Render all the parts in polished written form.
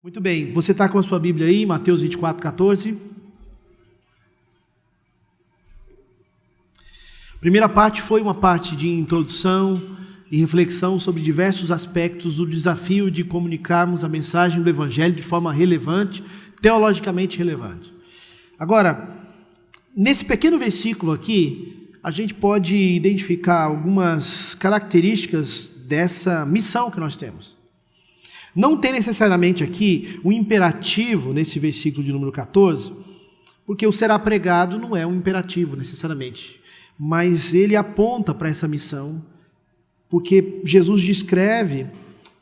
Muito bem, você está com a sua Bíblia aí, Mateus 24:14. Primeira parte foi uma parte de introdução e reflexão sobre diversos aspectos do desafio de comunicarmos a mensagem do Evangelho de forma relevante, teologicamente relevante. Agora, nesse pequeno versículo aqui, a gente pode identificar algumas características dessa missão que nós temos. Não tem necessariamente aqui um imperativo nesse versículo de número 14, porque o será pregado não é um imperativo necessariamente, mas ele aponta para essa missão, porque Jesus descreve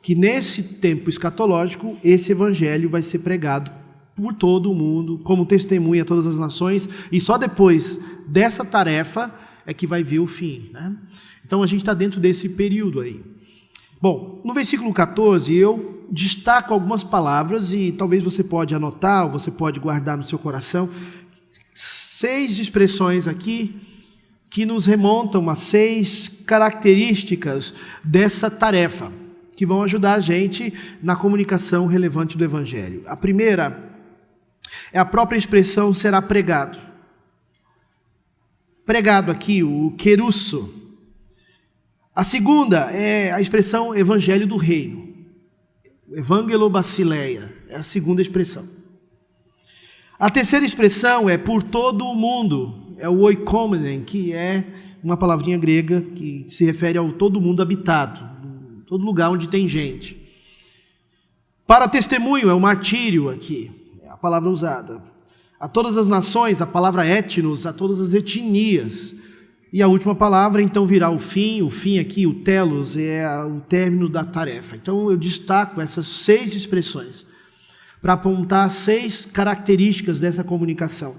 que nesse tempo escatológico, esse evangelho vai ser pregado por todo o mundo, como testemunha a todas as nações, e só depois dessa tarefa é que vai vir o fim, né? Então a gente está dentro desse período aí. Bom, no versículo 14 eu destaco algumas palavras e talvez você pode anotar, ou você pode guardar no seu coração, 6 expressões aqui que nos remontam a 6 características dessa tarefa, que vão ajudar a gente na comunicação relevante do Evangelho. A primeira é a própria expressão será pregado. Pregado aqui, o querusso. A segunda é a expressão evangelho do reino. Evangelo basileia é a segunda expressão. A terceira expressão é por todo o mundo. É o oikomenon, que é uma palavrinha grega que se refere ao todo mundo habitado, todo lugar onde tem gente. Para testemunho é o martírio aqui, é a palavra usada. A todas as nações, a palavra etnos, a todas as etnias. E a última palavra, então, virá o fim aqui, o telos, é o término da tarefa. Então, eu destaco essas 6 expressões para apontar 6 características dessa comunicação.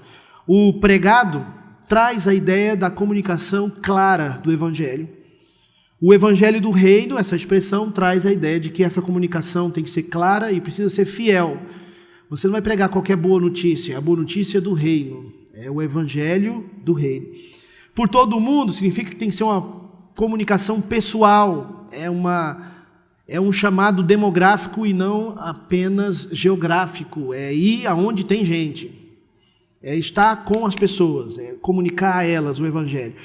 O pregado traz a ideia da comunicação clara do Evangelho. O Evangelho do Reino, essa expressão, traz a ideia de que essa comunicação tem que ser clara e precisa ser fiel. Você não vai pregar qualquer boa notícia, a boa notícia é do Reino, é o Evangelho do Reino. Por todo o mundo significa que tem que ser uma comunicação pessoal, é um chamado demográfico e não apenas geográfico, é ir aonde tem gente, é estar com as pessoas, é comunicar a elas o Evangelho.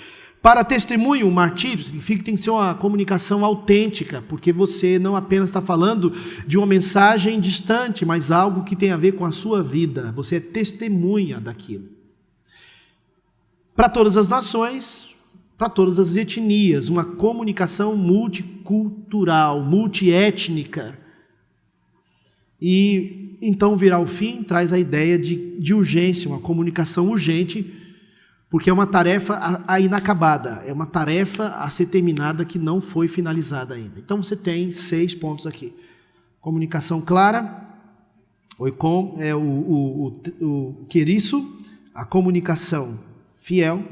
Para testemunho, o martírio, significa que tem que ser uma comunicação autêntica, porque você não apenas está falando de uma mensagem distante, mas algo que tem a ver com a sua vida, você é testemunha daquilo. Para todas as nações, para todas as etnias, uma comunicação multicultural, multiétnica. E então virá o fim, traz a ideia de urgência, uma comunicação urgente, porque é uma tarefa inacabada, é uma tarefa a ser terminada que não foi finalizada ainda. Então você tem 6 pontos aqui. Comunicação clara, oikon, é o querisso, a comunicação fiel,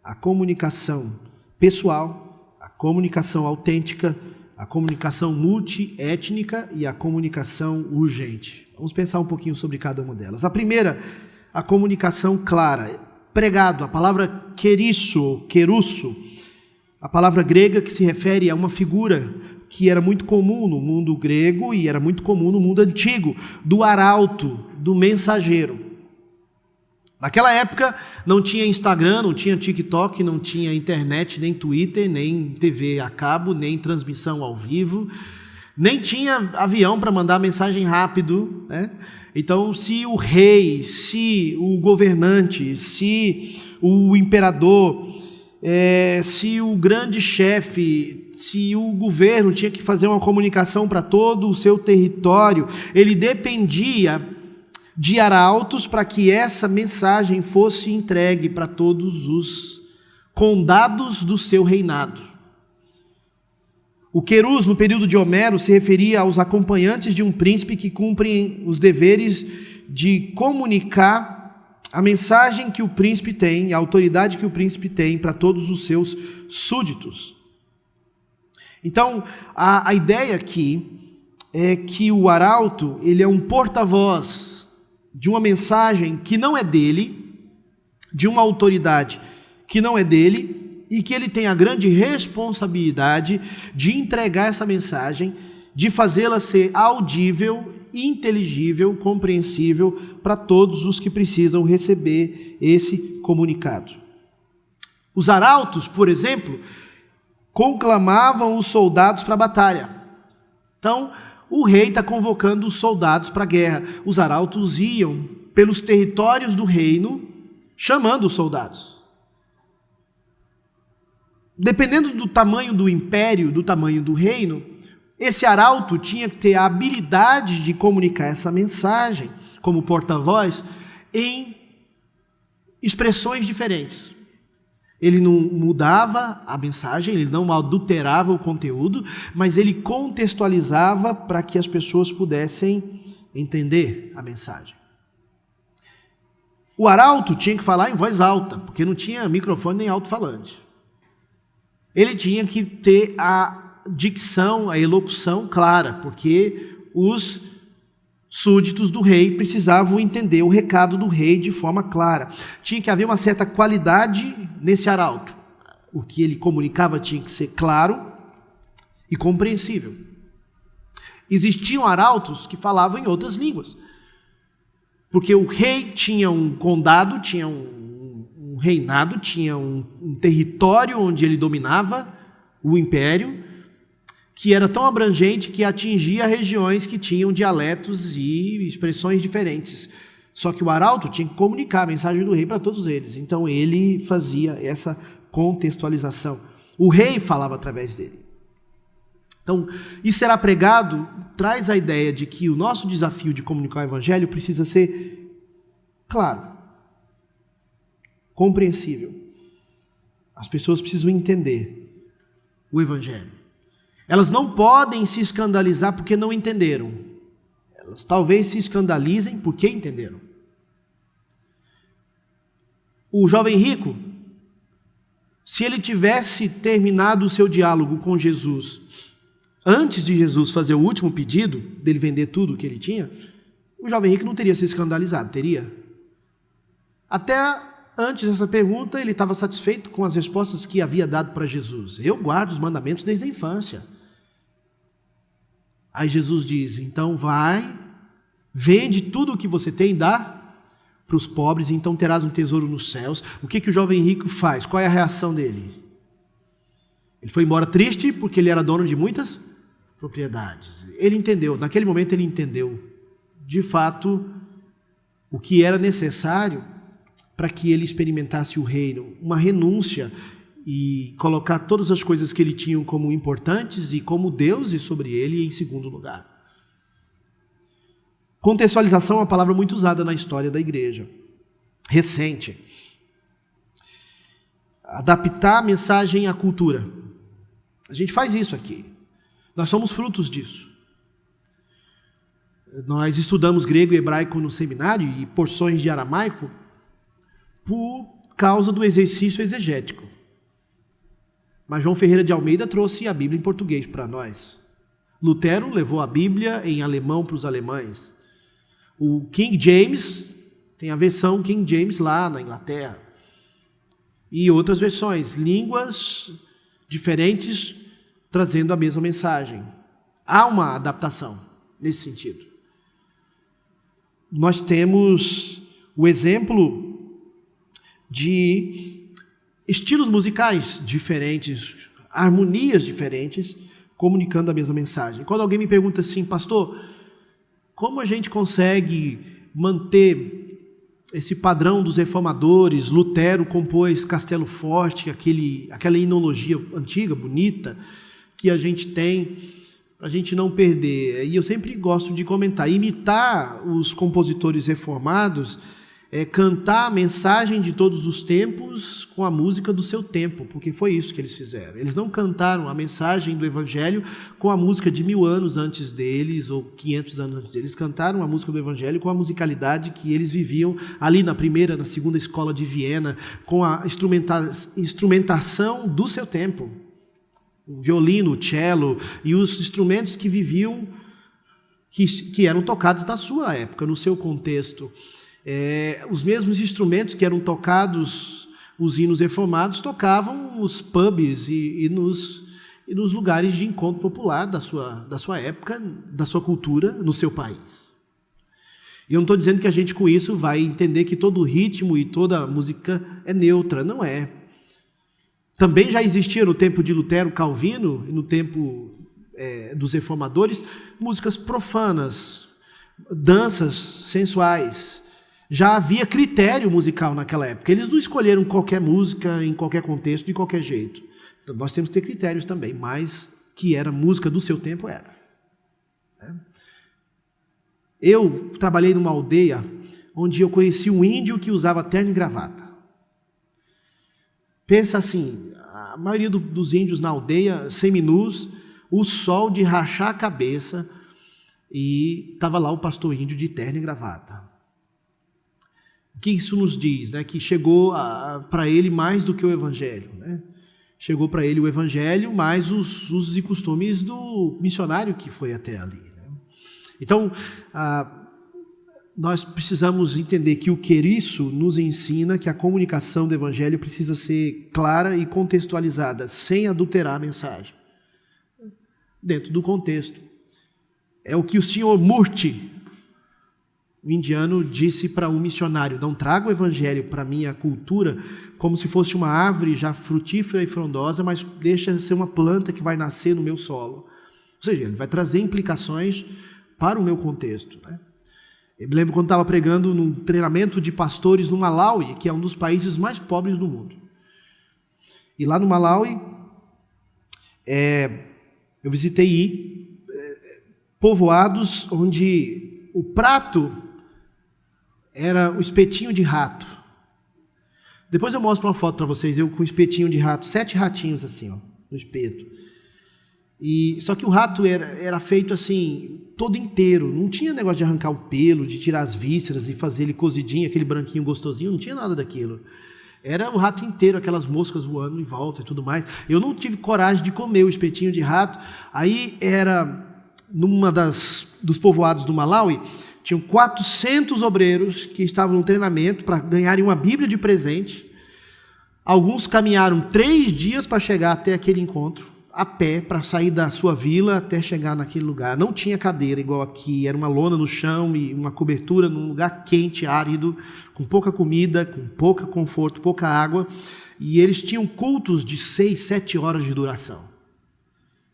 a comunicação pessoal, a comunicação autêntica, a comunicação multiétnica e a comunicação urgente. Vamos pensar um pouquinho sobre cada uma delas. A primeira, a comunicação clara. Pregado, a palavra querisso, querusso, a palavra grega que se refere a uma figura que era muito comum no mundo grego e era muito comum no mundo antigo, do arauto, do mensageiro. Naquela época não tinha Instagram, não tinha TikTok, não tinha internet, nem Twitter, nem TV a cabo, nem transmissão ao vivo, nem tinha avião para mandar mensagem rápido, né? Então, se o rei, se o governante, se o imperador, se o grande chefe, se o governo tinha que fazer uma comunicação para todo o seu território, ele dependia de arautos para que essa mensagem fosse entregue para todos os condados do seu reinado. O querus, no período de Homero, se referia aos acompanhantes de um príncipe que cumprem os deveres de comunicar a mensagem que o príncipe tem, a autoridade que o príncipe tem para todos os seus súditos. Então, a ideia aqui é que o arauto, ele é um porta-voz de uma mensagem que não é dele, de uma autoridade que não é dele, e que ele tem a grande responsabilidade de entregar essa mensagem, de fazê-la ser audível inteligível, compreensível para todos os que precisam receber esse comunicado. Os arautos, por exemplo, conclamavam os soldados para a batalha. Então, o rei está convocando os soldados para a guerra. Os arautos iam pelos territórios do reino, chamando os soldados. Dependendo do tamanho do império, do tamanho do reino, esse arauto tinha que ter a habilidade de comunicar essa mensagem, como porta-voz, em expressões diferentes. Ele não mudava a mensagem, ele não adulterava o conteúdo, mas ele contextualizava para que as pessoas pudessem entender a mensagem. O arauto tinha que falar em voz alta, porque não tinha microfone nem alto-falante. Ele tinha que ter a dicção, a elocução clara, porque os súditos do rei precisavam entender o recado do rei de forma clara. Tinha que haver uma certa qualidade nesse arauto. O que ele comunicava tinha que ser claro e compreensível. Existiam arautos que falavam em outras línguas, porque o rei tinha um condado, tinha um reinado, tinha um território onde ele dominava o império, que era tão abrangente que atingia regiões que tinham dialetos e expressões diferentes. Só que o arauto tinha que comunicar a mensagem do rei para todos eles. Então ele fazia essa contextualização. O rei falava através dele. Então, e será pregado traz a ideia de que o nosso desafio de comunicar o evangelho precisa ser claro, compreensível. As pessoas precisam entender o evangelho. Elas não podem se escandalizar porque não entenderam. Elas talvez se escandalizem porque entenderam. O jovem rico, se ele tivesse terminado o seu diálogo com Jesus, antes de Jesus fazer o último pedido, dele vender tudo o que ele tinha, o jovem rico não teria se escandalizado, teria? Até antes dessa pergunta, ele estava satisfeito com as respostas que havia dado para Jesus. Eu guardo os mandamentos desde a infância. Aí Jesus diz, então vai, vende tudo o que você tem e dá para os pobres, então terás um tesouro nos céus. O que o jovem rico faz? Qual é a reação dele? Ele foi embora triste porque ele era dono de muitas propriedades. Ele entendeu, naquele momento ele entendeu, de fato, o que era necessário para que ele experimentasse o reino, uma renúncia e colocar todas as coisas que ele tinha como importantes e como deuses sobre ele em segundo lugar. Contextualização é uma palavra muito usada na história da igreja, recente. Adaptar a mensagem à cultura. A gente faz isso aqui. Nós somos frutos disso. Nós estudamos grego e hebraico no seminário e porções de aramaico por causa do exercício exegético. Mas João Ferreira de Almeida trouxe a Bíblia em português para nós. Lutero levou a Bíblia em alemão para os alemães. O King James tem a versão King James lá na Inglaterra. E outras versões, línguas diferentes trazendo a mesma mensagem. Há uma adaptação nesse sentido. Nós temos o exemplo de estilos musicais diferentes, harmonias diferentes, comunicando a mesma mensagem. Quando alguém me pergunta assim, pastor, como a gente consegue manter esse padrão dos reformadores? Lutero compôs Castelo Forte, aquela inologia antiga, bonita, que a gente tem, para a gente não perder. E eu sempre gosto de comentar, imitar os compositores reformados é cantar a mensagem de todos os tempos com a música do seu tempo, porque foi isso que eles fizeram. Eles não cantaram a mensagem do Evangelho com a música de 1000 anos antes deles, ou 500 anos antes deles. Eles cantaram a música do Evangelho com a musicalidade que eles viviam ali na primeira, na segunda escola de Viena, com a instrumentação do seu tempo. O violino, o cello e os instrumentos que viviam, que eram tocados na sua época, no seu contexto. Os mesmos instrumentos que eram tocados, os hinos reformados, tocavam nos pubs e e nos lugares de encontro popular da sua época, da sua cultura, no seu país. E eu não estou dizendo que a gente com isso vai entender que todo ritmo e toda música é neutra, não é. Também já existia no tempo de Lutero, Calvino, e no tempo dos reformadores, músicas profanas, danças sensuais. Já havia critério musical naquela época. Eles não escolheram qualquer música, em qualquer contexto, de qualquer jeito. Então, nós temos que ter critérios também, mas que era música do seu tempo, era. Eu trabalhei numa aldeia onde eu conheci um índio que usava terno e gravata. Pensa assim, a maioria dos índios na aldeia, seminus, o sol de rachar a cabeça, e estava lá o pastor índio de terno e gravata. O que isso nos diz? Né? Que chegou para ele mais do que o evangelho. Né? Chegou para ele o evangelho, mais os usos e costumes do missionário que foi até ali. Né? Então, nós precisamos entender que o queriço nos ensina que a comunicação do evangelho precisa ser clara e contextualizada, sem adulterar a mensagem, dentro do contexto. É o que o senhor Murti, o indiano, disse para um missionário: não traga o evangelho para a minha cultura como se fosse uma árvore já frutífera e frondosa, mas deixa ser uma planta que vai nascer no meu solo. Ou seja, ele vai trazer implicações para o meu contexto. Né? Eu me lembro quando estava pregando num treinamento de pastores no Malawi, que é um dos países mais pobres do mundo. E lá no Malawi, eu visitei povoados onde o prato era o espetinho de rato. Depois eu mostro uma foto para vocês, eu com espetinho de rato, 7 ratinhos assim, ó, no espeto. Só que o rato era feito assim, todo inteiro, não tinha negócio de arrancar o pelo, de tirar as vísceras e fazer ele cozidinho, aquele branquinho gostosinho, não tinha nada daquilo. Era o rato inteiro, aquelas moscas voando em volta e tudo mais. Eu não tive coragem de comer o espetinho de rato. Aí era numa dos povoados do Malawi, tinham 400 obreiros que estavam no treinamento para ganharem uma Bíblia de presente. Alguns caminharam 3 dias para chegar até aquele encontro, a pé, para sair da sua vila até chegar naquele lugar. Não tinha cadeira igual aqui, era uma lona no chão e uma cobertura num lugar quente, árido, com pouca comida, com pouco conforto, pouca água. E eles tinham cultos de 6, 7 horas de duração.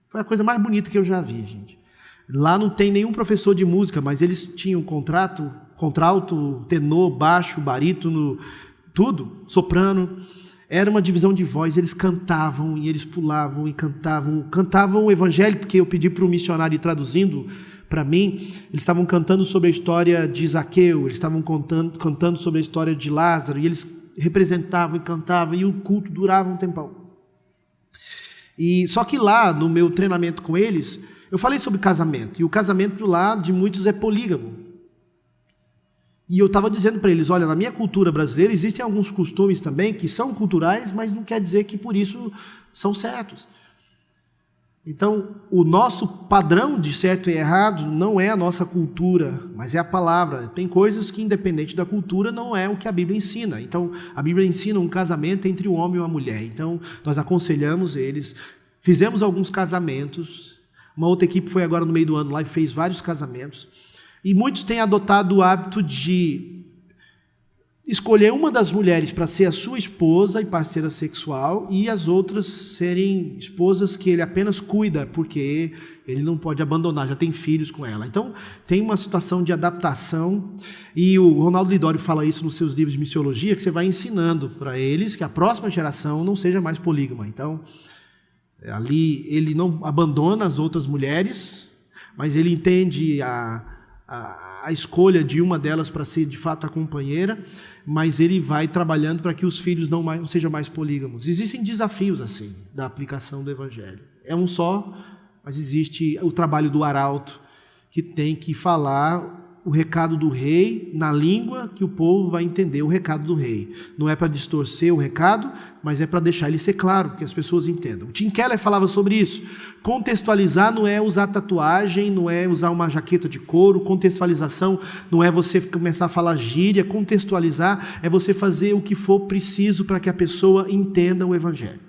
Foi a coisa mais bonita que eu já vi, gente. Lá não tem nenhum professor de música, mas eles tinham contralto, tenor, baixo, barítono, tudo, soprano. Era uma divisão de voz, eles cantavam e eles pulavam e cantavam o evangelho, porque eu pedi para o missionário ir traduzindo para mim. Eles estavam cantando sobre a história de Zaqueu, eles estavam cantando sobre a história de Lázaro, e eles representavam e cantavam, e o culto durava um tempão. Só que lá, no meu treinamento com eles, eu falei sobre casamento, e o casamento lá de muitos é polígamo. E eu estava dizendo para eles, olha, na minha cultura brasileira existem alguns costumes também que são culturais, mas não quer dizer que por isso são certos. Então, o nosso padrão de certo e errado não é a nossa cultura, mas é a palavra. Tem coisas que, independente da cultura, não é o que a Bíblia ensina. Então, a Bíblia ensina um casamento entre o homem e a mulher. Então, nós aconselhamos eles, fizemos alguns casamentos, uma outra equipe foi agora no meio do ano lá e fez vários casamentos. E muitos têm adotado o hábito de escolher uma das mulheres para ser a sua esposa e parceira sexual, e as outras serem esposas que ele apenas cuida, porque ele não pode abandonar, já tem filhos com ela. Então, tem uma situação de adaptação, e o Ronaldo Lidório fala isso nos seus livros de missiologia, que você vai ensinando para eles que a próxima geração não seja mais polígama. Então, ali ele não abandona as outras mulheres, mas ele entende a escolha de uma delas para ser de fato a companheira, mas ele vai trabalhando para que os filhos não sejam mais polígamos. Existem desafios assim da aplicação do evangelho. É um só, mas existe o trabalho do arauto, que tem que falar o recado do rei na língua que o povo vai entender o recado do rei. Não é para distorcer o recado, mas é para deixar ele ser claro, que as pessoas entendam. O Tim Keller falava sobre isso. Contextualizar não é usar tatuagem, não é usar uma jaqueta de couro. Contextualização não é você começar a falar gíria. Contextualizar é você fazer o que for preciso para que a pessoa entenda o evangelho.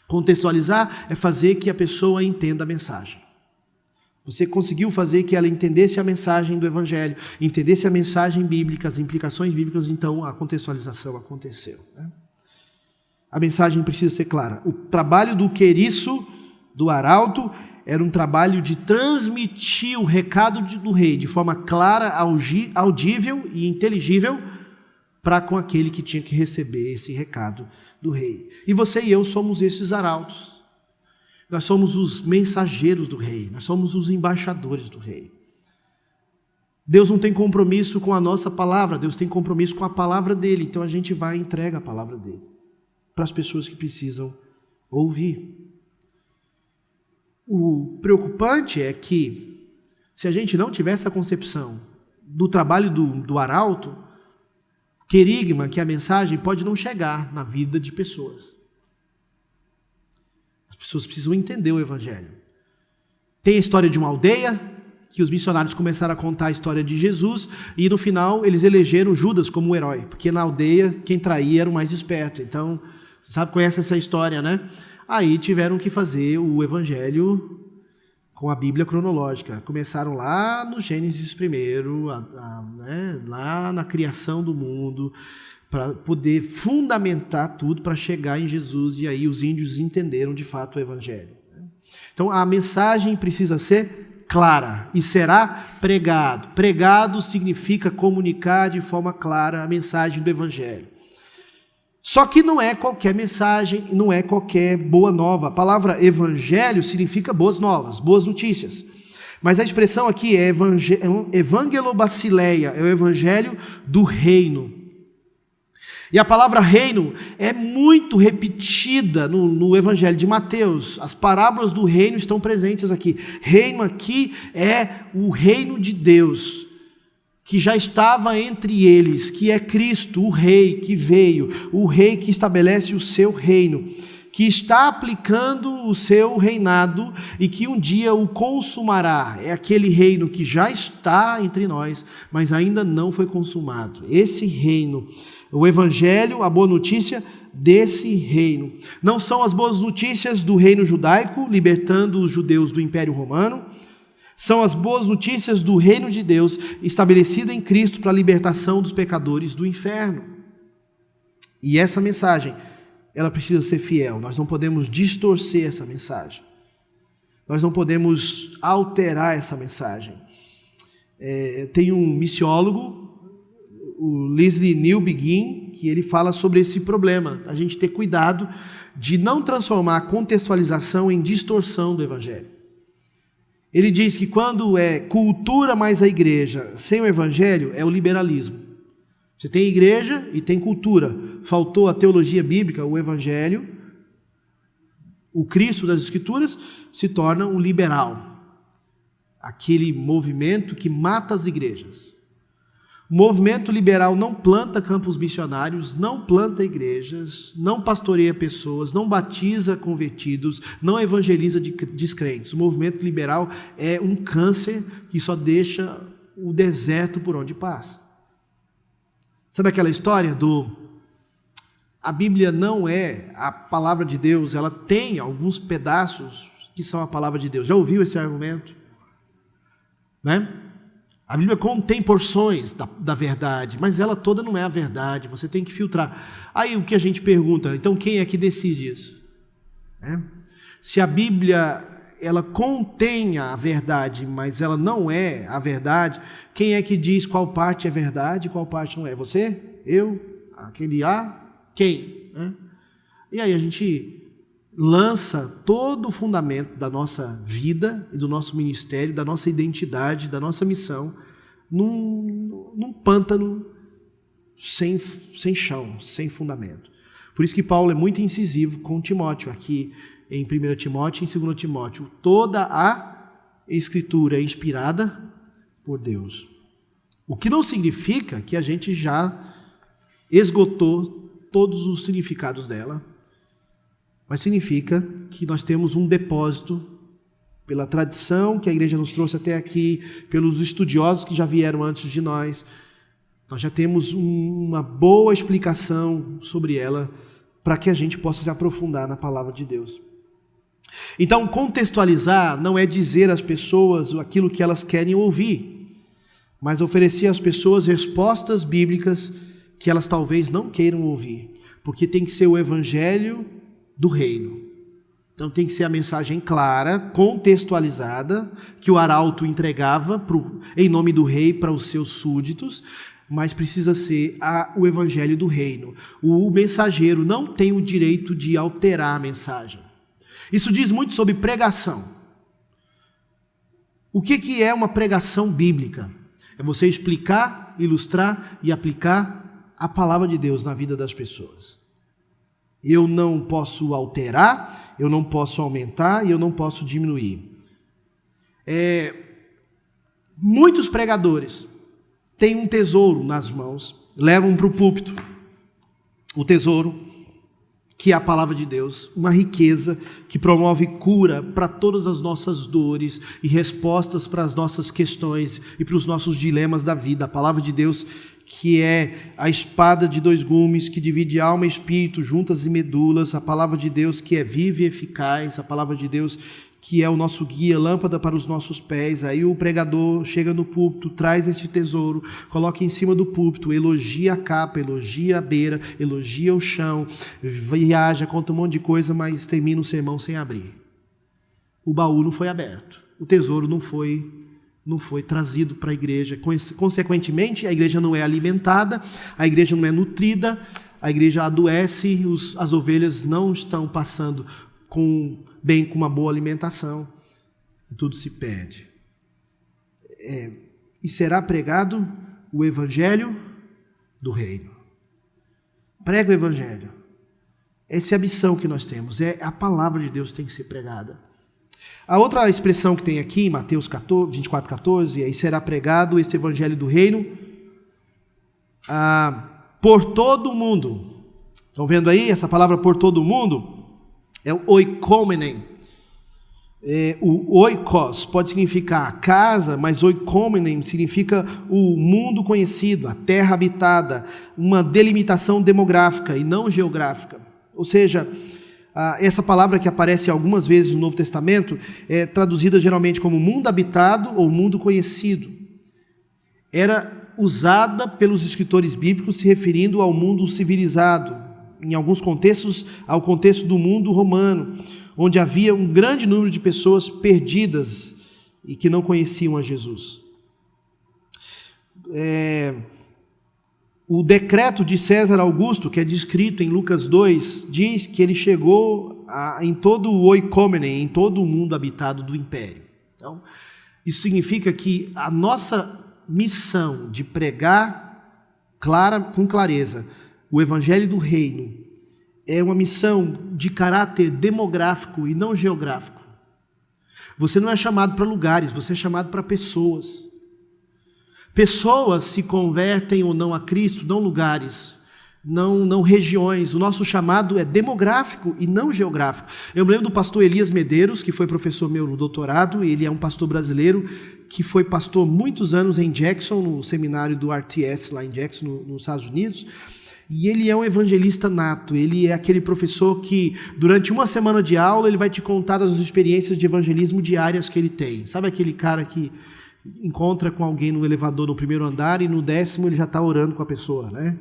Contextualizar é fazer que a pessoa entenda a mensagem. Você conseguiu fazer que ela entendesse a mensagem do Evangelho, entendesse a mensagem bíblica, as implicações bíblicas, então a contextualização aconteceu. Né? A mensagem precisa ser clara. O trabalho do queriço, do arauto, era um trabalho de transmitir o recado do rei de forma clara, audível e inteligível para com aquele que tinha que receber esse recado do rei. E você e eu somos esses arautos. Nós somos os mensageiros do rei, nós somos os embaixadores do rei. Deus não tem compromisso com a nossa palavra, Deus tem compromisso com a palavra dele, então a gente vai e entrega a palavra dele para as pessoas que precisam ouvir. O preocupante é que, se a gente não tiver essa concepção do trabalho do arauto, querigma, que a mensagem pode não chegar na vida de pessoas. As pessoas precisam entender o Evangelho. Tem a história de uma aldeia, que os missionários começaram a contar a história de Jesus, e no final eles elegeram Judas como o herói, porque na aldeia quem traía era o mais esperto. Então, conhece essa história, né? Aí tiveram que fazer o Evangelho com a Bíblia cronológica. Começaram lá no Gênesis primeiro, lá na criação do mundo, para poder fundamentar tudo para chegar em Jesus, e aí os índios entenderam de fato o Evangelho. Então a mensagem precisa ser clara e será pregado. Pregado significa comunicar de forma clara a mensagem do Evangelho. Só que não é qualquer mensagem, não é qualquer boa nova. A palavra evangelho significa boas novas, boas notícias. Mas a expressão aqui é evangelobasileia, é o evangelho do reino. E a palavra reino é muito repetida no evangelho de Mateus. As parábolas do reino estão presentes aqui. Reino aqui é o reino de Deus, que já estava entre eles, que é Cristo, o rei que veio, o rei que estabelece o seu reino, que está aplicando o seu reinado e que um dia o consumará. É aquele reino que já está entre nós, mas ainda não foi consumado. Esse reino, o Evangelho, a boa notícia desse reino. Não são as boas notícias do reino judaico, libertando os judeus do Império Romano. São as boas notícias do reino de Deus, estabelecido em Cristo para a libertação dos pecadores do inferno. E essa mensagem, ela precisa ser fiel. Nós não podemos distorcer essa mensagem. Nós não podemos alterar essa mensagem. Tem um missiólogo, o Leslie Neil Begin, que ele fala sobre esse problema. A gente ter cuidado de não transformar a contextualização em distorção do Evangelho. Ele diz que quando é cultura mais a igreja sem o Evangelho, é o liberalismo. Você tem igreja e tem cultura. Faltou a teologia bíblica, o Evangelho, o Cristo das Escrituras, se torna um liberal. Aquele movimento que mata as igrejas. O movimento liberal não planta campos missionários, não planta igrejas, não pastoreia pessoas, não batiza convertidos, não evangeliza descrentes. O movimento liberal é um câncer que só deixa o deserto por onde passa. Sabe aquela história a Bíblia não é a palavra de Deus, ela tem alguns pedaços que são a palavra de Deus. Já ouviu esse argumento? Né? A Bíblia contém porções da verdade, mas ela toda não é a verdade, você tem que filtrar. Aí o que a gente pergunta, então quem é que decide isso? Se a Bíblia, ela contém a verdade, mas ela não é a verdade, quem é que diz qual parte é verdade e qual parte não é? Você? Eu? Aquele A? Quem? E aí a gente lança todo o fundamento da nossa vida e do nosso ministério, da nossa identidade, da nossa missão, num pântano sem chão, sem fundamento. Por isso que Paulo é muito incisivo com Timóteo, aqui em 1 Timóteo e em 2 Timóteo. Toda a Escritura é inspirada por Deus. O que não significa que a gente já esgotou todos os significados dela, mas significa que nós temos um depósito, pela tradição que a igreja nos trouxe até aqui, pelos estudiosos que já vieram antes de nós já temos uma boa explicação sobre ela, para que a gente possa se aprofundar na palavra de Deus. Então, contextualizar não é dizer às pessoas aquilo que elas querem ouvir, mas oferecer às pessoas respostas bíblicas que elas talvez não queiram ouvir, porque tem que ser o evangelho do reino. Então tem que ser a mensagem clara, contextualizada, que o arauto entregava em nome do rei para os seus súditos, mas precisa ser o evangelho do reino. O mensageiro não tem o direito de alterar a mensagem. Isso diz muito sobre pregação. O que é uma pregação bíblica? É você explicar, ilustrar e aplicar a palavra de Deus na vida das pessoas. Eu não posso alterar, eu não posso aumentar e eu não posso diminuir. Muitos pregadores têm um tesouro nas mãos, levam para o púlpito o tesouro, que é a palavra de Deus, uma riqueza que promove cura para todas as nossas dores e respostas para as nossas questões e para os nossos dilemas da vida. A palavra de Deus, que é a espada de dois gumes, que divide alma e espírito, juntas e medulas, a palavra de Deus que é viva e eficaz, a palavra de Deus que é o nosso guia, lâmpada para os nossos pés. Aí o pregador chega no púlpito, traz esse tesouro, coloca em cima do púlpito, elogia a capa, elogia a beira, elogia o chão, viaja, conta um monte de coisa, mas termina o sermão sem abrir. O baú não foi aberto, o tesouro não foi trazido para a igreja. Consequentemente, a igreja não é alimentada, a igreja não é nutrida, a igreja adoece, as ovelhas não estão passando com uma boa alimentação, e tudo se perde. E será pregado o evangelho do reino. Prega o evangelho. Essa é a missão que nós temos, a palavra de Deus tem que ser pregada. A outra expressão que tem aqui, em Mateus 24:14, é: e será pregado este evangelho do reino por todo o mundo. Estão vendo aí essa palavra por todo o mundo? É o oikomenem. O oikos pode significar casa, mas oikomenem significa o mundo conhecido, a terra habitada, uma delimitação demográfica e não geográfica. Ou seja, essa palavra que aparece algumas vezes no Novo Testamento é traduzida geralmente como mundo habitado ou mundo conhecido. Era usada pelos escritores bíblicos se referindo ao mundo civilizado, em alguns contextos, ao contexto do mundo romano, onde havia um grande número de pessoas perdidas e que não conheciam a Jesus. O decreto de César Augusto, que é descrito em Lucas 2, diz que ele chegou em todo o oikomenem, em todo o mundo habitado do império. Então, isso significa que a nossa missão de pregar com clareza o evangelho do reino é uma missão de caráter demográfico e não geográfico. Você não é chamado para lugares, você é chamado para pessoas. Pessoas se convertem ou não a Cristo, não lugares, não regiões. O nosso chamado é demográfico e não geográfico. Eu me lembro do pastor Elias Medeiros, que foi professor meu no doutorado. Ele é um pastor brasileiro que foi pastor muitos anos em Jackson, no seminário do RTS lá em Jackson, nos Estados Unidos. E ele é um evangelista nato. Ele é aquele professor que, durante uma semana de aula, ele vai te contar das experiências de evangelismo diárias que ele tem. Sabe aquele cara que encontra com alguém no elevador no primeiro andar e no 10º ele já está orando com a pessoa, né?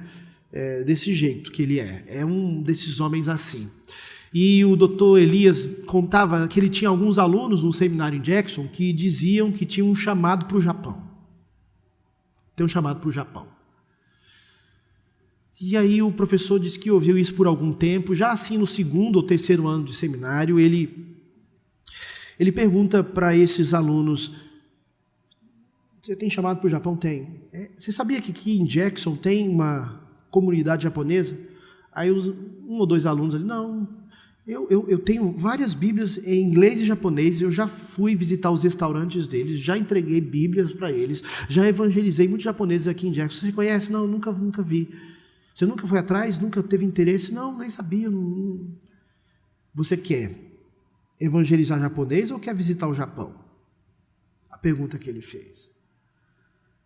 Desse jeito que ele é um desses homens assim. E o doutor Elias contava que ele tinha alguns alunos no seminário em Jackson que diziam que tinham um chamado para o Japão. Tem um chamado para o Japão. E aí o professor disse que ouviu isso por algum tempo, já assim no 2º ou 3º ano de seminário, ele pergunta para esses alunos: você tem chamado para o Japão? Tem. Você sabia que aqui em Jackson tem uma comunidade japonesa? Aí um ou dois alunos ali: não, eu tenho várias bíblias em inglês e japonês, eu já fui visitar os restaurantes deles, já entreguei bíblias para eles, já evangelizei muitos japoneses aqui em Jackson. Você conhece? Não, nunca vi. Você nunca foi atrás? Nunca teve interesse? Não, nem sabia. Não. Você quer evangelizar japonês ou quer visitar o Japão? A pergunta que ele fez.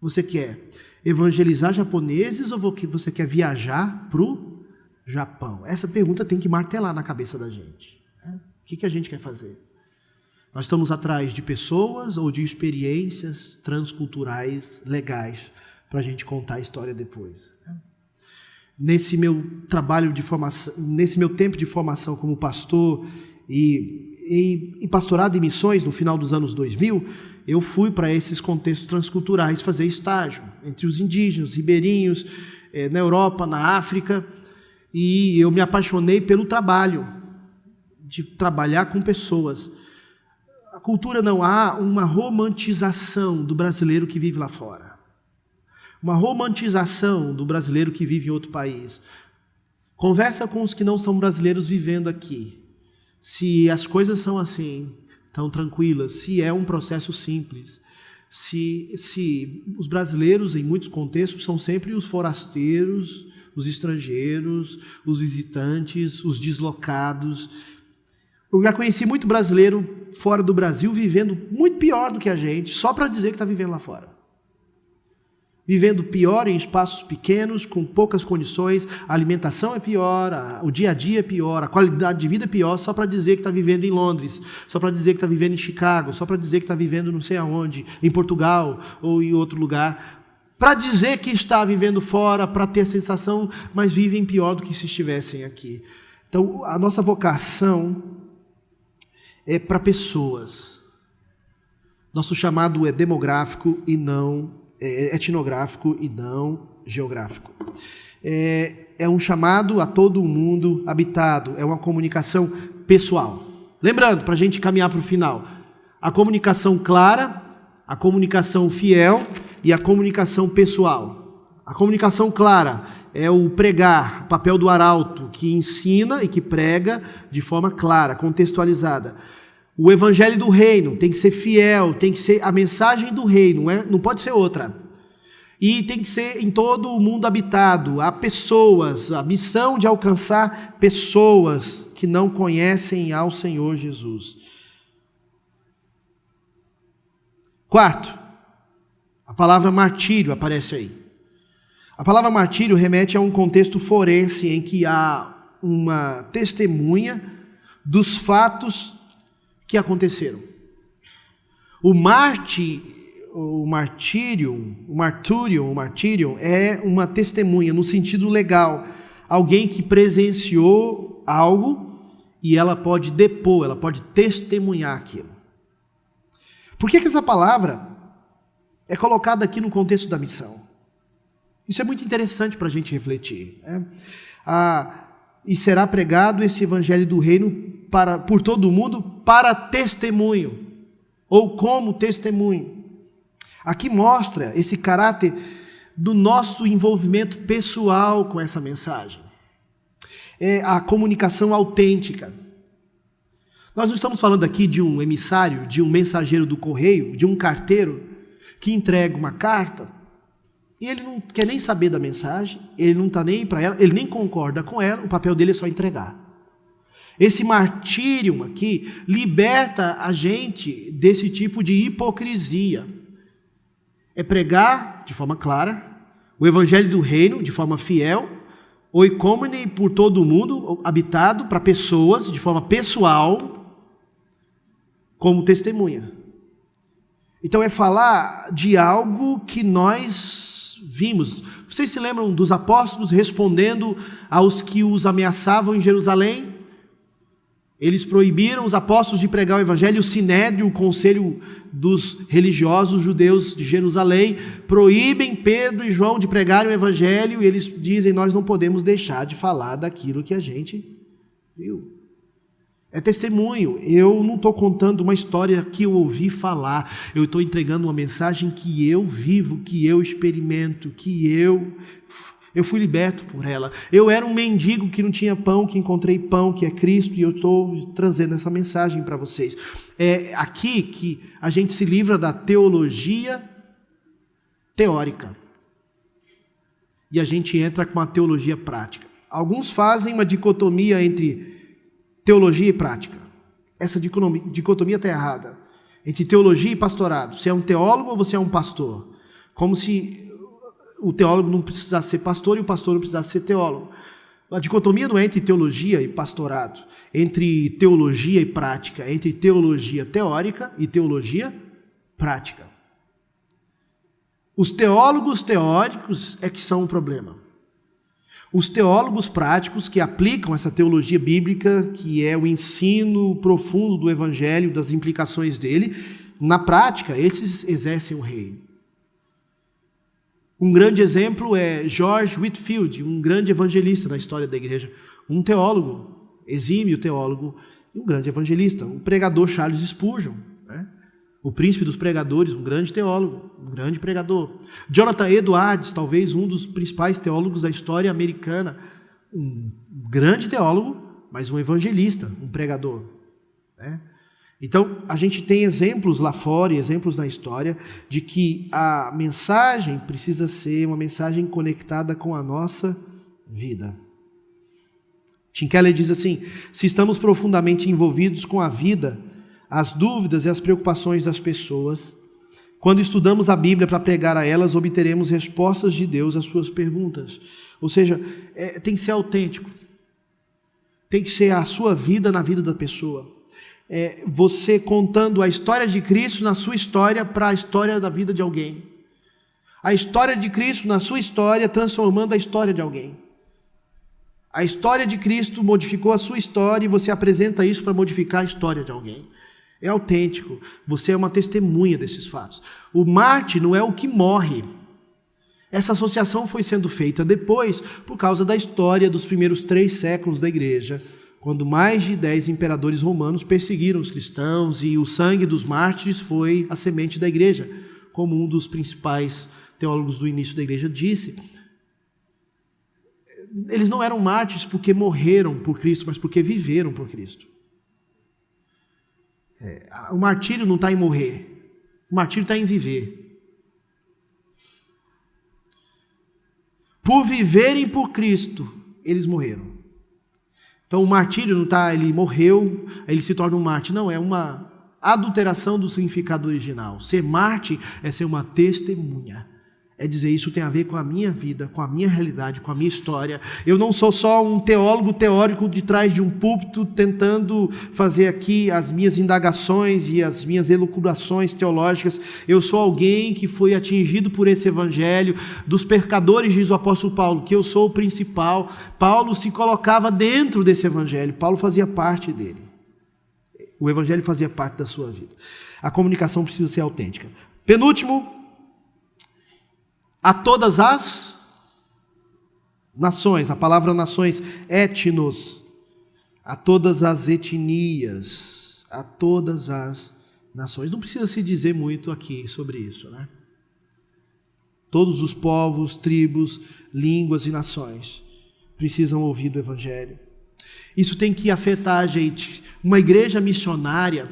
Você quer evangelizar japoneses ou você quer viajar para o Japão? Essa pergunta tem que martelar na cabeça da gente. O que a gente quer fazer? Nós estamos atrás de pessoas ou de experiências transculturais legais para a gente contar a história depois. Nesse meu trabalho de formação, nesse meu tempo de formação como pastor e em pastorado e missões no final dos anos 2000, eu fui para esses contextos transculturais fazer estágio entre os indígenas, ribeirinhos, na Europa, na África, e eu me apaixonei pelo trabalho, de trabalhar com pessoas. A cultura não há uma romantização do brasileiro que vive lá fora. Uma romantização do brasileiro que vive em outro país. Conversa com os que não são brasileiros vivendo aqui. Se as coisas são assim, tão tranquilas, se é um processo simples, se os brasileiros, em muitos contextos, são sempre os forasteiros, os estrangeiros, os visitantes, os deslocados. Eu já conheci muito brasileiro fora do Brasil vivendo muito pior do que a gente, só para dizer que está vivendo lá fora. Vivendo pior em espaços pequenos, com poucas condições, a alimentação é pior, o dia a dia é pior, a qualidade de vida é pior, só para dizer que está vivendo em Londres, só para dizer que está vivendo em Chicago, só para dizer que está vivendo não sei aonde, em Portugal ou em outro lugar, para dizer que está vivendo fora, para ter a sensação, mas vivem pior do que se estivessem aqui. Então, a nossa vocação é para pessoas. Nosso chamado é demográfico e não etnográfico e não geográfico. É um chamado a todo o mundo habitado, é uma comunicação pessoal. Lembrando, para a gente caminhar para o final, a comunicação clara, a comunicação fiel e a comunicação pessoal. A comunicação clara é o pregar, o papel do arauto, que ensina e que prega de forma clara, contextualizada. O evangelho do reino tem que ser fiel, tem que ser a mensagem do reino, não pode ser outra. E tem que ser em todo o mundo habitado. Há pessoas, a missão de alcançar pessoas que não conhecem ao Senhor Jesus. Quarto, a palavra martírio aparece aí. A palavra martírio remete a um contexto forense em que há uma testemunha dos fatos que aconteceram. O martírio é uma testemunha no sentido legal, alguém que presenciou algo e ela pode depor, ela pode testemunhar aquilo. Por que essa palavra é colocada aqui no contexto da missão? Isso é muito interessante para a gente refletir. E será pregado esse evangelho do reino por todo o mundo para testemunho, ou como testemunho. Aqui mostra esse caráter do nosso envolvimento pessoal com essa mensagem. É a comunicação autêntica. Nós não estamos falando aqui de um emissário, de um mensageiro do correio, de um carteiro que entrega uma carta e ele não quer nem saber da mensagem, ele não está nem para ela, ele nem concorda com ela, o papel dele é só entregar. Esse martírio aqui liberta a gente desse tipo de hipocrisia. É pregar de forma clara o evangelho do reino de forma fiel, oicomene por todo o mundo, habitado para pessoas de forma pessoal, como testemunha. Então é falar de algo que nós vimos. Vocês se lembram dos apóstolos respondendo aos que os ameaçavam em Jerusalém? Eles proibiram os apóstolos de pregar o evangelho, o sinédrio, o conselho dos religiosos judeus de Jerusalém, proíbem Pedro e João de pregarem o evangelho, e eles dizem, nós não podemos deixar de falar daquilo que a gente viu. É testemunho, eu não estou contando uma história que eu ouvi falar, eu estou entregando uma mensagem que eu vivo, que eu experimento, que eu fui liberto por ela. Eu era um mendigo que não tinha pão, que encontrei pão, que é Cristo, e eu estou trazendo essa mensagem para vocês. É aqui que a gente se livra da teologia teórica e a gente entra com a teologia prática. Alguns fazem uma dicotomia entre teologia e prática. Essa dicotomia está errada. Entre teologia e pastorado. Você é um teólogo ou você é um pastor? Como se o teólogo não precisasse ser pastor e o pastor não precisasse ser teólogo. A dicotomia não é entre teologia e pastorado, entre teologia e prática, entre teologia teórica e teologia prática. Os teólogos teóricos é que são o problema. Os teólogos práticos que aplicam essa teologia bíblica, que é o ensino profundo do evangelho, das implicações dele, na prática, esses exercem o reino. Um grande exemplo é George Whitefield, um grande evangelista na história da igreja, um teólogo, exímio teólogo, e um grande evangelista, um pregador Charles Spurgeon, né? O príncipe dos pregadores, um grande teólogo, um grande pregador. Jonathan Edwards, talvez um dos principais teólogos da história americana, um grande teólogo, mas um evangelista, um pregador, né? Então, a gente tem exemplos lá fora, exemplos na história, de que a mensagem precisa ser uma mensagem conectada com a nossa vida. Tim Keller diz assim: se estamos profundamente envolvidos com a vida, as dúvidas e as preocupações das pessoas, quando estudamos a Bíblia para pregar a elas, obteremos respostas de Deus às suas perguntas. Ou seja, tem que ser autêntico. Tem que ser a sua vida na vida da pessoa. Você contando a história de Cristo na sua história para a história da vida de alguém. A história de Cristo na sua história transformando a história de alguém. A história de Cristo modificou a sua história e você apresenta isso para modificar a história de alguém. É autêntico. Você é uma testemunha desses fatos. O mártir não é o que morre. Essa associação foi sendo feita depois por causa da história dos primeiros 3 séculos da igreja, quando mais de 10 imperadores romanos perseguiram os cristãos e o sangue dos mártires foi a semente da igreja, como um dos principais teólogos do início da igreja disse. Eles não eram mártires porque morreram por Cristo, mas porque viveram por Cristo. O martírio não está em morrer, o martírio está em viver. Por viverem por Cristo, eles morreram. Então o martírio não está, ele morreu, ele se torna um mártir. Não, é uma adulteração do significado original. Ser mártir é ser uma testemunha. É dizer, isso tem a ver com a minha vida, com a minha realidade, com a minha história. Eu não sou só um teólogo teórico de trás de um púlpito tentando fazer aqui as minhas indagações e as minhas elucubrações teológicas. Eu sou alguém que foi atingido por esse evangelho. Dos pecadores, diz o apóstolo Paulo, que eu sou o principal. Paulo se colocava dentro desse evangelho. Paulo fazia parte dele. O evangelho fazia parte da sua vida. A comunicação precisa ser autêntica. Penúltimo, a todas as nações, a palavra nações, etnos, a todas as etnias, a todas as nações. Não precisa se dizer muito aqui sobre isso, né? Todos os povos, tribos, línguas e nações precisam ouvir do evangelho. Isso tem que afetar a gente. Uma igreja missionária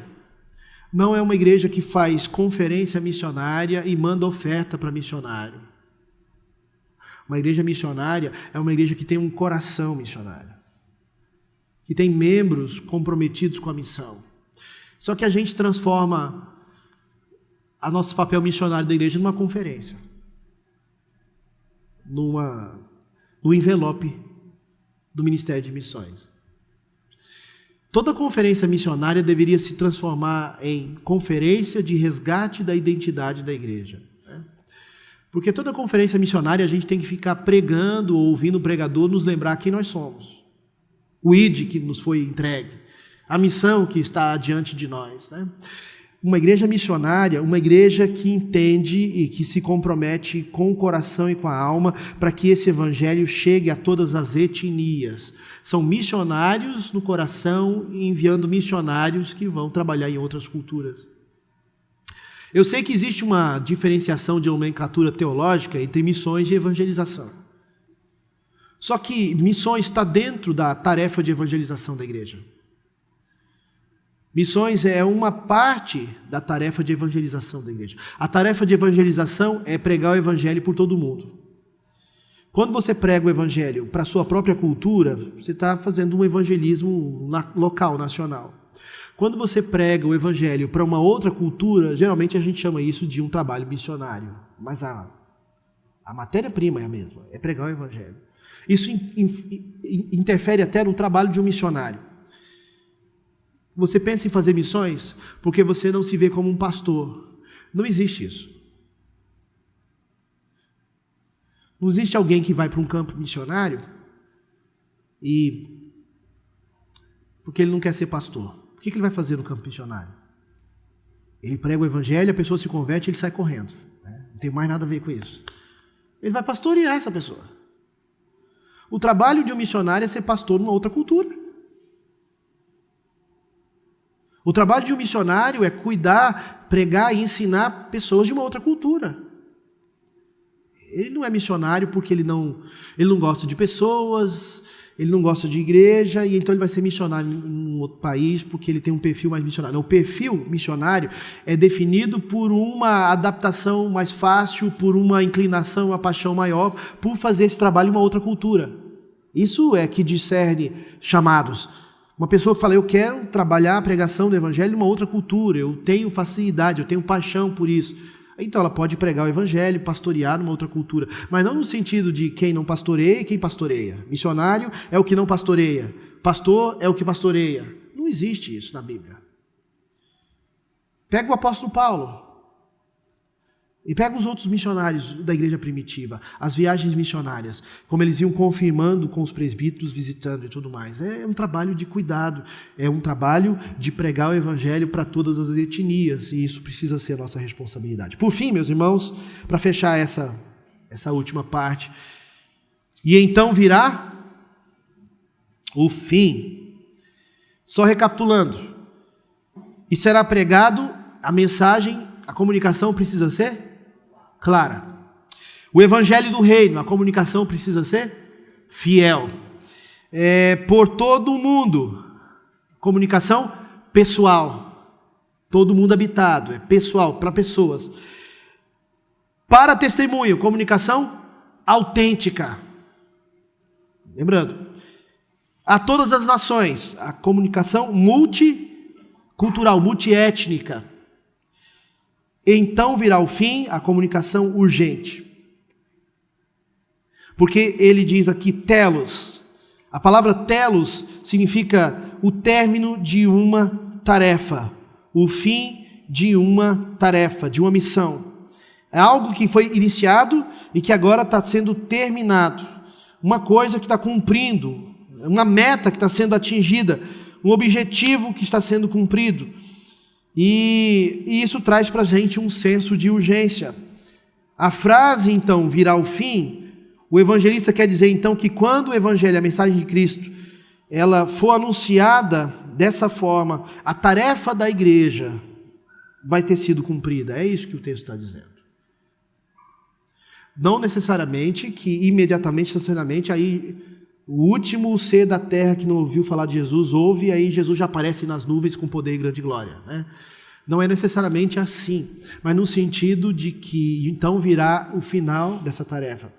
não é uma igreja que faz conferência missionária e manda oferta para missionário. Uma igreja missionária é uma igreja que tem um coração missionário, que tem membros comprometidos com a missão. Só que a gente transforma o nosso papel missionário da igreja numa conferência, no envelope do Ministério de Missões. Toda conferência missionária deveria se transformar em conferência de resgate da identidade da igreja. Porque toda conferência missionária a gente tem que ficar pregando ou ouvindo o pregador nos lembrar quem nós somos. O ID que nos foi entregue. A missão que está diante de nós, né? Uma igreja missionária, uma igreja que entende e que se compromete com o coração e com a alma para que esse evangelho chegue a todas as etnias. São missionários no coração e enviando missionários que vão trabalhar em outras culturas. Eu sei que existe uma diferenciação de nomenclatura teológica entre missões e evangelização. Só que missões está dentro da tarefa de evangelização da igreja. Missões é uma parte da tarefa de evangelização da igreja. A tarefa de evangelização é pregar o evangelho por todo mundo. Quando você prega o evangelho para a sua própria cultura, você está fazendo um evangelismo local, nacional. Quando você prega o evangelho para uma outra cultura, geralmente a gente chama isso de um trabalho missionário. Mas a matéria-prima é a mesma, é pregar o evangelho. Isso interfere até no trabalho de um missionário. Você pensa em fazer missões porque você não se vê como um pastor. Não existe isso. Não existe alguém que vai para um campo missionário e porque ele não quer ser pastor. O que ele vai fazer no campo missionário? Ele prega o evangelho, a pessoa se converte e ele sai correndo. Não tem mais nada a ver com isso. Ele vai pastorear essa pessoa. O trabalho de um missionário é ser pastor numa outra cultura. O trabalho de um missionário é cuidar, pregar e ensinar pessoas de uma outra cultura. Ele não é missionário porque ele não gosta de pessoas, ele não gosta de igreja, e então ele vai ser missionário em um outro país porque ele tem um perfil mais missionário. Não, o perfil missionário é definido por uma adaptação mais fácil, por uma inclinação, uma paixão maior, por fazer esse trabalho em uma outra cultura. Isso é que discerne chamados. Uma pessoa que fala, eu quero trabalhar a pregação do evangelho em uma outra cultura, eu tenho facilidade, eu tenho paixão por isso. Então ela pode pregar o evangelho, pastorear numa outra cultura, mas não no sentido de quem não pastoreia e quem pastoreia. Missionário é o que não pastoreia, pastor é o que pastoreia. Não existe isso na Bíblia. Pega o apóstolo Paulo e pega os outros missionários da igreja primitiva, as viagens missionárias, como eles iam confirmando com os presbíteros, visitando e tudo mais. É um trabalho de cuidado, é um trabalho de pregar o evangelho para todas as etnias, e isso precisa ser a nossa responsabilidade. Por fim, meus irmãos, para fechar essa última parte, e então virá o fim. Só recapitulando, e será pregado a mensagem, a comunicação precisa ser clara. O evangelho do reino, a comunicação precisa ser fiel. Por todo o mundo, comunicação pessoal. Todo mundo habitado, é pessoal, para pessoas. Para testemunho, comunicação autêntica. Lembrando, a todas as nações, a comunicação multicultural, multiétnica. Então virá o fim, a comunicação urgente. Porque ele diz aqui telos. A palavra telos significa o término de uma tarefa, o fim de uma tarefa, de uma missão. É algo que foi iniciado e que agora está sendo terminado. Uma coisa que está cumprindo, uma meta que está sendo atingida, um objetivo que está sendo cumprido. E isso traz para a gente um senso de urgência. A frase, então, virá o fim, o evangelista quer dizer, então, que quando o evangelho, a mensagem de Cristo, ela for anunciada dessa forma, a tarefa da igreja vai ter sido cumprida. É isso que o texto está dizendo. Não necessariamente que imediatamente, instantaneamente, aí o último ser da terra que não ouviu falar de Jesus, ouve, e aí Jesus já aparece nas nuvens com poder e grande glória. Não é necessariamente assim, mas no sentido de que então virá o final dessa tarefa.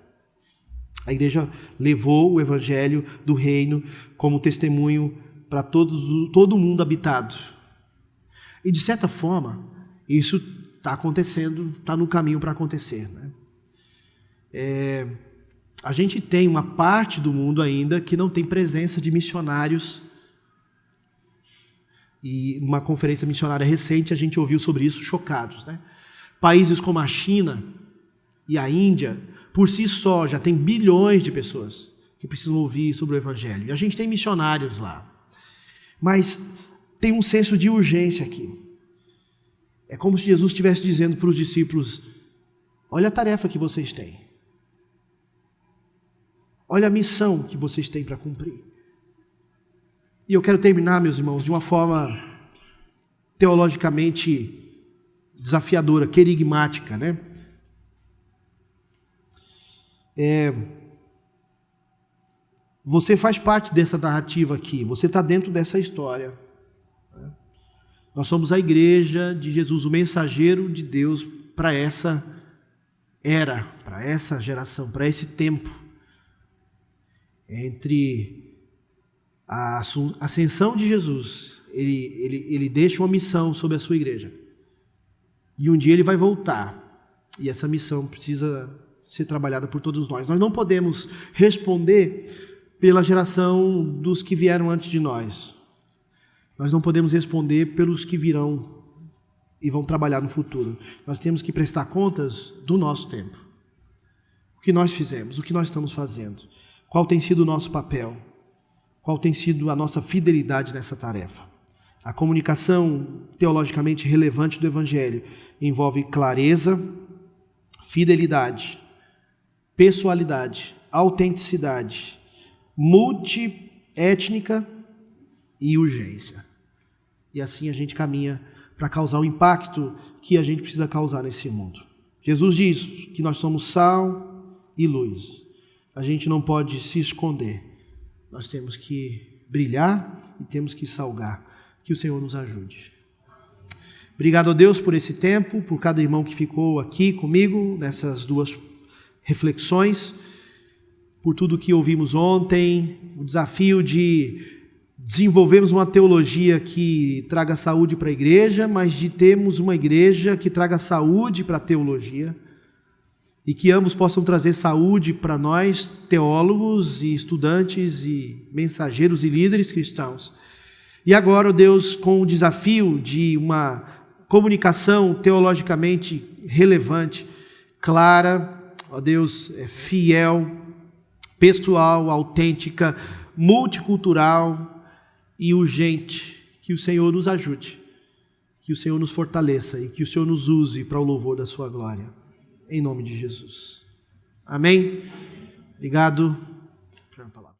A igreja levou o evangelho do reino como testemunho para todo o mundo habitado. E de certa forma, isso está acontecendo, está no caminho para acontecer. A gente tem uma parte do mundo ainda que não tem presença de missionários. E numa conferência missionária recente a gente ouviu sobre isso, chocados. Países como a China e a Índia, por si só, já tem bilhões de pessoas que precisam ouvir sobre o evangelho. E a gente tem missionários lá. Mas tem um senso de urgência aqui. É como se Jesus estivesse dizendo para os discípulos, olha a tarefa que vocês têm. Olha a missão que vocês têm para cumprir. E eu quero terminar, meus irmãos, de uma forma teologicamente desafiadora, querigmática, Você faz parte dessa narrativa aqui, você está dentro dessa história. Nós somos a igreja de Jesus, o mensageiro de Deus para essa era, para essa geração, para esse tempo. Entre a ascensão de Jesus, ele deixa uma missão sobre a sua igreja. E um dia ele vai voltar. E essa missão precisa ser trabalhada por todos nós. Nós não podemos responder pela geração dos que vieram antes de nós. Nós não podemos responder pelos que virão e vão trabalhar no futuro. Nós temos que prestar contas do nosso tempo. O que nós fizemos, o que nós estamos fazendo, qual tem sido o nosso papel, qual tem sido a nossa fidelidade nessa tarefa. A comunicação teologicamente relevante do Evangelho envolve clareza, fidelidade, pessoalidade, autenticidade, multiétnica e urgência. E assim a gente caminha para causar o impacto que a gente precisa causar nesse mundo. Jesus diz que nós somos sal e luz. A gente não pode se esconder. Nós temos que brilhar e temos que salgar. Que o Senhor nos ajude. Obrigado a Deus por esse tempo, por cada irmão que ficou aqui comigo nessas duas reflexões, por tudo que ouvimos ontem, o desafio de desenvolvermos uma teologia que traga saúde para a igreja, mas de termos uma igreja que traga saúde para a teologia, e que ambos possam trazer saúde para nós, teólogos e estudantes e mensageiros e líderes cristãos. E agora, ó Deus, com o desafio de uma comunicação teologicamente relevante, clara, ó Deus, fiel, pessoal, autêntica, multicultural e urgente, que o Senhor nos ajude, que o Senhor nos fortaleça e que o Senhor nos use para o louvor da sua glória. Em nome de Jesus. Amém? Obrigado.